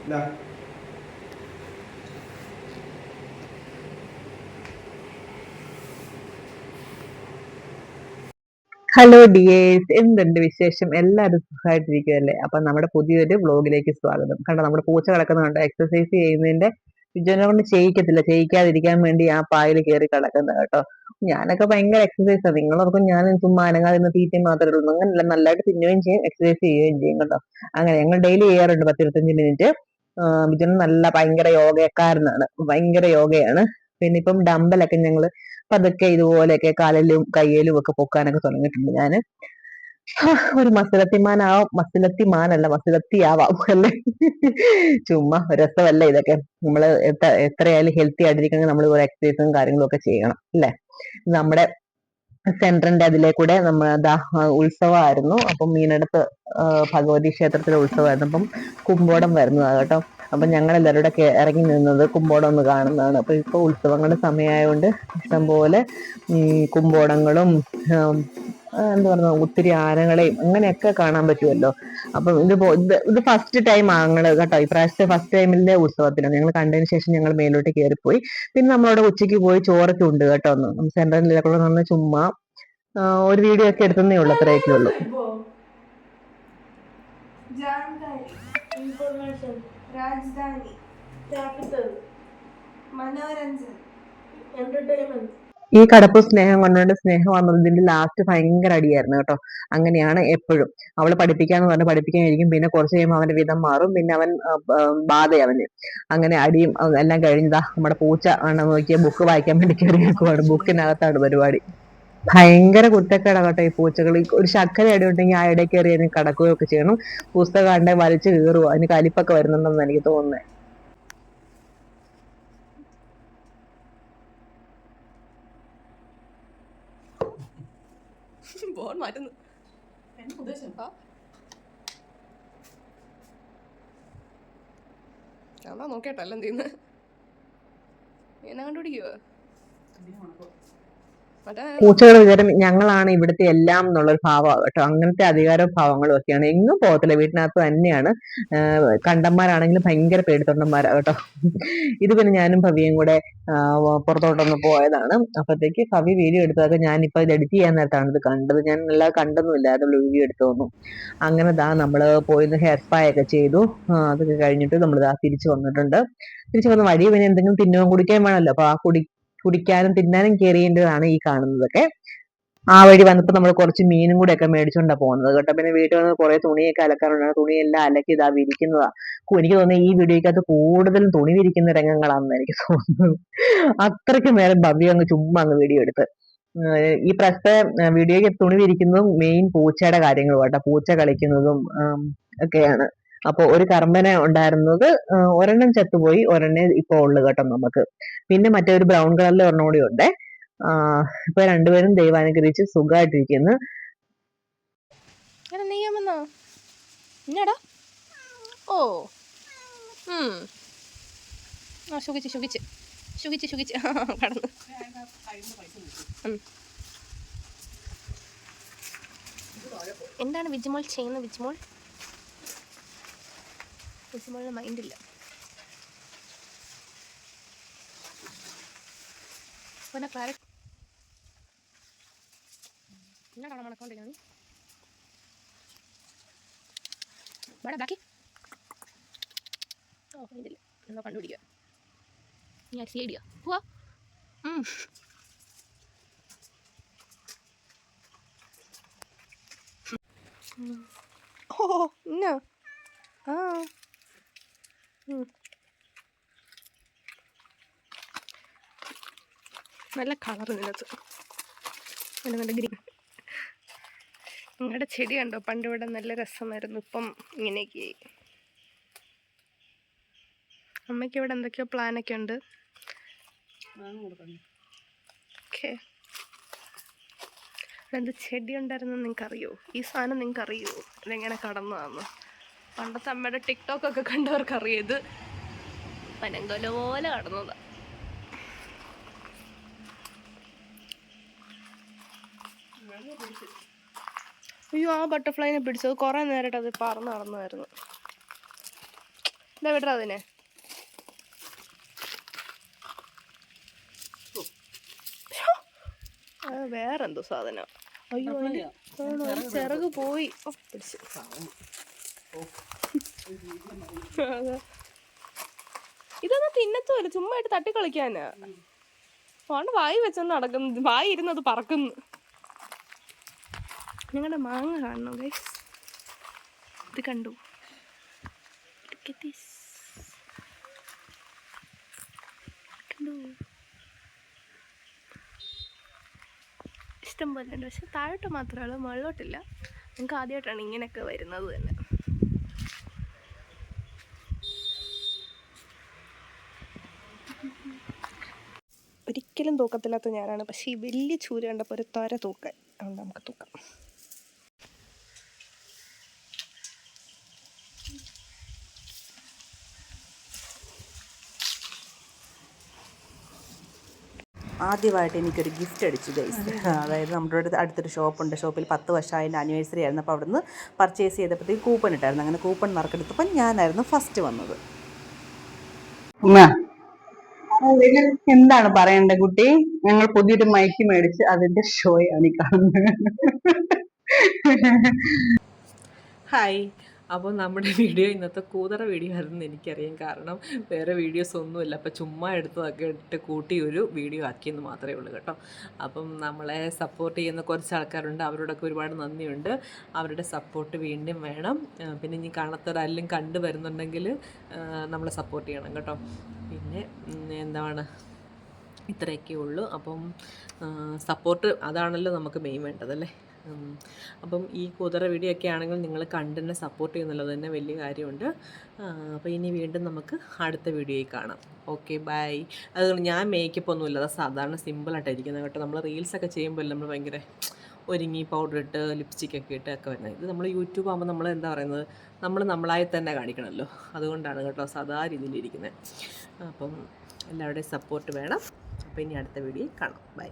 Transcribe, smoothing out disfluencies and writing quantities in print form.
Hello dears, എന്തുണ്ട് വിശേഷം? എല്ലാവരും സുഖമായിട്ടിരിക്കുകയല്ലേ? അപ്പൊ നമ്മുടെ പുതിയൊരു വ്ലോഗിലേക്ക് സ്വാഗതം. കണ്ടോ, നമ്മുടെ പൂച്ച കിടക്കുന്ന കണ്ടോ? എക്സസൈസ് ചെയ്യുന്നതിന്റെ വിജയനെ കൊണ്ട് ചെയ്യിക്കത്തില്ല, ചെയ്യിക്കാതിരിക്കാൻ വേണ്ടി ആ പായൽ കയറി കിടക്കുന്നത് കേട്ടോ. ഞാനൊക്കെ ഭയങ്കര എക്സസൈസാണ്. നിങ്ങളോർക്കും ഞാൻ ചുമ്മാ അനങ്ങാതിരുന്ന തീറ്റയും മാത്രമേ ഉള്ളൂ. അങ്ങനല്ല, നല്ലതായിട്ട് തിന്നുകയും ചെയ്യും, എക്സസൈസ് ചെയ്യുകയും ചെയ്യും കേട്ടോ. അങ്ങനെ ഞങ്ങൾ ഡെയിലി ചെയ്യാറുണ്ട് 10-25 മിനിറ്റ്. വിജയൻ നല്ല ഭയങ്കര യോഗക്കാരനാണ്, ഭയങ്കര യോഗയാണ്. പിന്നെ ഇപ്പം ഡമ്പലൊക്കെ ഞങ്ങള് പതുക്കെ ഇതുപോലെയൊക്കെ കാലിലും കയ്യിലും ഒക്കെ പൊക്കാനൊക്കെ തുടങ്ങിയിട്ടുണ്ട് ഞാന്. ഒരു മസിലത്തിമാനല്ല, മസിലത്തിയാവാം അല്ലേ? ചുമ്മാ രസമല്ല ഇതൊക്കെ. നമ്മള് എത്രയായാലും ഹെൽത്തി ആയിട്ടിരിക്കണമെങ്കിൽ നമ്മൾ ഒരു എക്സസൈസും കാര്യങ്ങളും ഒക്കെ ചെയ്യണം അല്ലേ? നമ്മുടെ സെന്ററിന്റെ അതിലെ കൂടെ ഉത്സവമായിരുന്നു. അപ്പം മീനടത്ത് ഭഗവതി ക്ഷേത്രത്തിലെ ഉത്സവമായിരുന്നു. അപ്പം കുമ്പോടം വരുന്നതാണ് കേട്ടോ. അപ്പൊ ഞങ്ങൾ എല്ലാവരും കൂടെ ഇറങ്ങി നിന്നത് കുമ്പോടം ഒന്ന് കാണുന്നതാണ്. അപ്പൊ ഇപ്പൊ ഉത്സവങ്ങളുടെ സമയമായതുകൊണ്ട് ഇഷ്ടംപോലെ കുമ്പോടങ്ങളും എന്താ പറയുക, ഒത്തിരി ആനകളെയും അങ്ങനെയൊക്കെ കാണാൻ പറ്റുമല്ലോ. അപ്പൊ ഇത് ഫസ്റ്റ് ടൈം ഞങ്ങള് കേട്ടോ, ഇപ്രാവശ്യത്തെ ഫസ്റ്റ് ടൈമിലെ ഉത്സവത്തിലാണ് ഞങ്ങൾ കണ്ടതിന് ശേഷം ഞങ്ങൾ മേലോട്ട് കയറിപ്പോയി. പിന്നെ നമ്മളവിടെ ഉച്ചയ്ക്ക് പോയി ചോറൊക്കെ ഉണ്ട് കേട്ടോ. ഒന്ന് സെന്ററിലൊക്കെ നിന്ന് ചുമ്മാ ഒരു വീഡിയോ ഒക്കെ എടുത്തതേ ഉള്ളൂ, അത്രയൊക്കെ ഉള്ളൂ. ഈ കടപ്പ് സ്നേഹം കൊണ്ടുകൊണ്ട് സ്നേഹം വന്നതിന്റെ ലാസ്റ്റ് ഭയങ്കര അടിയായിരുന്നു കേട്ടോ. അങ്ങനെയാണ് എപ്പോഴും. അവള് പഠിപ്പിക്കാന്ന് പറഞ്ഞ് പഠിപ്പിക്കാനിരിക്കും, പിന്നെ കുറച്ച് കഴിയുമ്പോൾ അവന്റെ വിധം മാറും, പിന്നെ അവൻ ബാധയവന്. അങ്ങനെ അടിയും എല്ലാം കഴിഞ്ഞതാ നമ്മുടെ പൂച്ച നോക്കിയ ബുക്ക് വായിക്കാൻ വേണ്ടി കയറിയേക്കുവാണ്. ബുക്കിനകത്താണ് പരിപാടി. ഭയങ്കര കുറ്റക്കേടാ കേട്ടോ ഈ പൂച്ചകൾ. ഒരു ശക്കര അടി ഉണ്ടെങ്കിൽ ആ ഇടയിൽ കയറി അതിന് കടക്കുകയൊക്കെ ചെയ്യണം. പുസ്തകം കണ്ടെ വലിച്ചു കീറുക, അതിന് കലിപ്പൊക്കെ വരുന്നുണ്ടെന്ന് എനിക്ക് തോന്നുന്നത്. നോക്കേട്ടോ എല്ലാം തീന്ന് എന്നെ കണ്ടുപിടിക്കുവോ? പൂച്ചകൾ വിചാരം ഞങ്ങളാണ് ഇവിടുത്തെ എല്ലാം എന്നുള്ളൊരു ഭാവമാണ് കേട്ടോ. അങ്ങനത്തെ അധികാര ഭാവങ്ങളും ഒക്കെയാണ്. എങ്ങും പോകത്തില്ല, വീട്ടിനകത്ത് തന്നെയാണ്. കണ്ടന്മാരാണെങ്കിലും ഭയങ്കര പേടിത്തൊണ്ടന്മാരാ കേട്ടോ. ഇത് പിന്നെ ഞാനും ഭവിയും കൂടെ പുറത്തോട്ടൊന്ന് പോയതാണ്. അപ്പത്തേക്ക് ഭവി വീഡിയോ എടുത്തതൊക്കെ ഞാനിപ്പോ ഇത് എഡിറ്റ് ചെയ്യാൻ നേരത്താണ് ഇത് കണ്ടത്. ഞാൻ എല്ലാം കണ്ടൊന്നുമില്ല, അതുള്ള വീഡിയോ എടുത്തു തോന്നു. അങ്ങനെ നമ്മള് പോയിന്ന് ഹെയർ സ്പാ ഒക്കെ ചെയ്തു. അതൊക്കെ കഴിഞ്ഞിട്ട് നമ്മൾ തിരിച്ചു വന്നിട്ടുണ്ട്. തിരിച്ചു വന്ന വഴി പിന്നെ എന്തെങ്കിലും തിന്നുകയും കുടിക്കാൻ വേണമല്ലോ. അപ്പൊ ആ കുടിക്കാനും തിന്നാനും കയറിയേണ്ടതാണ് ഈ കാണുന്നതൊക്കെ. ആ വഴി വന്നപ്പോ നമ്മൾ കുറച്ച് മീനും കൂടെ ഒക്കെ മേടിച്ചോണ്ടാ പോകുന്നത് കേട്ടോ. പിന്നെ വീട്ടിൽ വന്ന് കുറെ തുണിയൊക്കെ അലക്കാറുണ്ട്. തുണിയെല്ലാം അലക്കി ഇതാ വിരിക്കുന്നതാ. എനിക്ക് തോന്നുന്നത് ഈ വീഡിയോക്കകത്ത് കൂടുതലും തുണി വിരിക്കുന്ന രംഗങ്ങളാണെന്ന് എനിക്ക് തോന്നുന്നത്. അത്രയ്ക്ക് നേരം ഭവ്യ അങ്ങ് ചുമ്മാ അങ്ങ് വീഡിയോ എടുത്ത്. ഈ പ്രശ്ന വീഡിയോയ്ക്ക് തുണി വിരിക്കുന്നതും മെയിൻ പൂച്ചയുടെ കാര്യങ്ങളും കേട്ടോ. പൂച്ച കളിക്കുന്നതും ഒക്കെയാണ്. അപ്പൊ ഒരു കർമ്മന ഉണ്ടായിരുന്നത് ഒരെണ്ണം ചത്തുപോയി, ഒരെണ്ണേ ഇപ്പൊ ഉള്ളു കേട്ടോ നമുക്ക്. പിന്നെ മറ്റേ ഒരു ബ്രൗൺ കളറിലെ ഒരെണ്ണം കൂടി ഉണ്ട്. ഇപ്പൊ രണ്ടുപേരും ദൈവാനുഗ്രഹിച്ച് സുഖമായിട്ടിരിക്കുന്നു. ഓ സുഖിച്ച് സുഖിച്ച് സുഖിച്ച് സുഖിച്ച് കടന്നു. എന്താണ് വിജിമോൾ ചെയ്യുന്നത്? വിജിമോളിന് മൈൻഡില്ല. പിന്നെ ക്ലാരറ്റ് എന്നാണ് മണക്കൊണ്ടിരിക്കുന്നത്. ബാക്കി ഓ മൈൻഡില്ല, എന്തോ കണ്ടുപിടിക്കുക. നീ അരിസി ഐഡിയ പോവാ. ഓ എന്നാ നല്ല കളർ ഇതിനകത്ത്, നല്ല ഗ്രീൻ. നിങ്ങളുടെ ചെടി കണ്ടോ? പണ്ട് ഇവിടെ നല്ല രസമായിരുന്നു, ഇപ്പം ഇങ്ങനെയൊക്കെയായി. അമ്മയ്ക്ക് ഇവിടെ എന്തൊക്കെയോ പ്ലാനൊക്കെ ഉണ്ട്. ഓക്കെ, എന്ത് ചെടി ഉണ്ടായിരുന്നു നിങ്ങൾക്കറിയോ? ഈ സാധനം നിങ്ങൾക്കറിയോ ഇതെങ്ങനെ കടന്നതാന്ന്? പണ്ടത്തെ അമ്മയുടെ ടിക്ടോക്കൊക്കെ കണ്ടവർക്കറിയാം. ഇത് പനങ്കോല പോലെ കടന്നതാ. അയ്യോ, ആ ബട്ടർഫ്ലൈനെ പിടിച്ചത് കുറേ നേരമായിട്ട് അത് പറന്ന് നടന്നായിരുന്നു. ഇതാ വിടറ അതിനെ. വേറെന്തോ സാധനം. അയ്യോ ചിറക് പോയി. പിടിച്ചു. ഇതൊന്നും തിന്നത്തുമല്ല, ചുമ്മാ ആയിട്ട് തട്ടി കളിക്കാനാ. അതുകൊണ്ട് വായി വെച്ചൊന്ന് നടക്കുന്നു, വായി ഇരുന്നത് പറക്കുന്നു. ഞങ്ങളുടെ മാങ്ങ കാണണം ഗൈസ്. ഇത് കണ്ടു. കണ്ടു, ഇഷ്ടം പോലെ ഉണ്ട്. പക്ഷെ താഴോട്ട് മാത്രമല്ല, മുകളിലോട്ടില്ല. നമുക്ക് ആദ്യമായിട്ടാണ് ഇങ്ങനെയൊക്കെ വരുന്നത് തന്നെ. ഒരിക്കലും തൂക്കത്തില്ലാത്ത ഞാനാണ്, പക്ഷേ ഈ വലിയ ചൂര കണ്ടപ്പോൾ ഒരു തൊര തൂക്കാൻ. അതുകൊണ്ട് നമുക്ക് തൂക്കാം. ആദ്യമായിട്ട് എനിക്കൊരു ഗിഫ്റ്റ് അടിച്ചു ഗൈസ്. അതായത് നമ്മുടെ അടുത്തൊരു ഷോപ്പുണ്ട്. ഷോപ്പിൽ 10 വർഷം അതിൻ്റെ ആനിവേഴ്സറി ആയിരുന്നു. അപ്പോൾ അവിടുന്ന് പർച്ചേസ് ചെയ്തപ്പോഴത്തേക്ക് കൂപ്പൺ ഇട്ടായിരുന്നു. അങ്ങനെ കൂപ്പൺ നറുക്കെടുത്തപ്പോൾ ഞാനായിരുന്നു ഫസ്റ്റ് വന്നത്. എന്താണ് പറയണ്ടേ കുട്ടി? ഞങ്ങൾ പുതിയൊരു മൈക്ക് മേടിച്ച് അതിന്റെ ഷോയാണ് ഈ കാണുന്നത്. ഹായ്. അപ്പോൾ നമ്മുടെ വീഡിയോ ഇന്നത്തെ കൂതറ വീഡിയോ ആയിരുന്നു എനിക്കറിയാം. കാരണം വേറെ വീഡിയോസ് ഒന്നുമില്ല. അപ്പോൾ ചുമ്മാ എടുത്തതൊക്കെ ഇട്ട് കൂട്ടി ഒരു വീഡിയോ ആക്കിയെന്ന് മാത്രമേ ഉള്ളൂ കേട്ടോ. അപ്പം നമ്മളെ സപ്പോർട്ട് ചെയ്യുന്ന കുറച്ച് ആൾക്കാരുണ്ട്, അവരോടൊക്കെ ഒരുപാട് നന്ദിയുണ്ട്. അവരുടെ സപ്പോർട്ട് വീണ്ടും വേണം. പിന്നെ ഇനി കാണാത്തവരെല്ലാം കണ്ടു വരുന്നുണ്ടെങ്കിൽ നമ്മളെ സപ്പോർട്ട് ചെയ്യണം കേട്ടോ. പിന്നെ എന്താണ്, ഇത്രയൊക്കെ ഉള്ളൂ. അപ്പം സപ്പോർട്ട് അതാണല്ലോ നമുക്ക് മെയിൻ വേണ്ടതല്ലേ. അപ്പം ഈ കുതിര വീഡിയോ ഒക്കെ ആണെങ്കിൽ നിങ്ങൾ കണ്ടെന്നെ സപ്പോർട്ട് ചെയ്യുന്നുള്ളത് തന്നെ വലിയ കാര്യമുണ്ട്. അപ്പോൾ ഇനി വീണ്ടും നമുക്ക് അടുത്ത വീഡിയോയിൽ കാണാം. Okay, bye. അതുകൊണ്ട് ഞാൻ മേക്കപ്പ് ഒന്നുമില്ല, അത് സാധാരണ സിമ്പിളായിട്ടാണ് ഇരിക്കുന്നത് കേട്ടോ. നമ്മൾ റീൽസൊക്കെ ചെയ്യുമ്പോൾ നമ്മൾ ഭയങ്കര ഒരുങ്ങി പൗഡർ ഇട്ട് ലിപ്സ്റ്റിക്കൊക്കെ ഇട്ട് ഒക്കെ വരുന്നത്. ഇത് നമ്മൾ യൂട്യൂബ് ആകുമ്പോൾ നമ്മൾ എന്താ പറയുന്നത്, നമ്മൾ നമ്മളായി തന്നെ കാണിക്കണമല്ലോ. അതുകൊണ്ടാണ് കേട്ടോ സാധാ രീതിയിലിരിക്കുന്നത്. അപ്പം എല്ലാവരുടെയും സപ്പോർട്ട് വേണം. അപ്പോൾ ഇനി അടുത്ത വീഡിയോയിൽ കാണാം. ബൈ.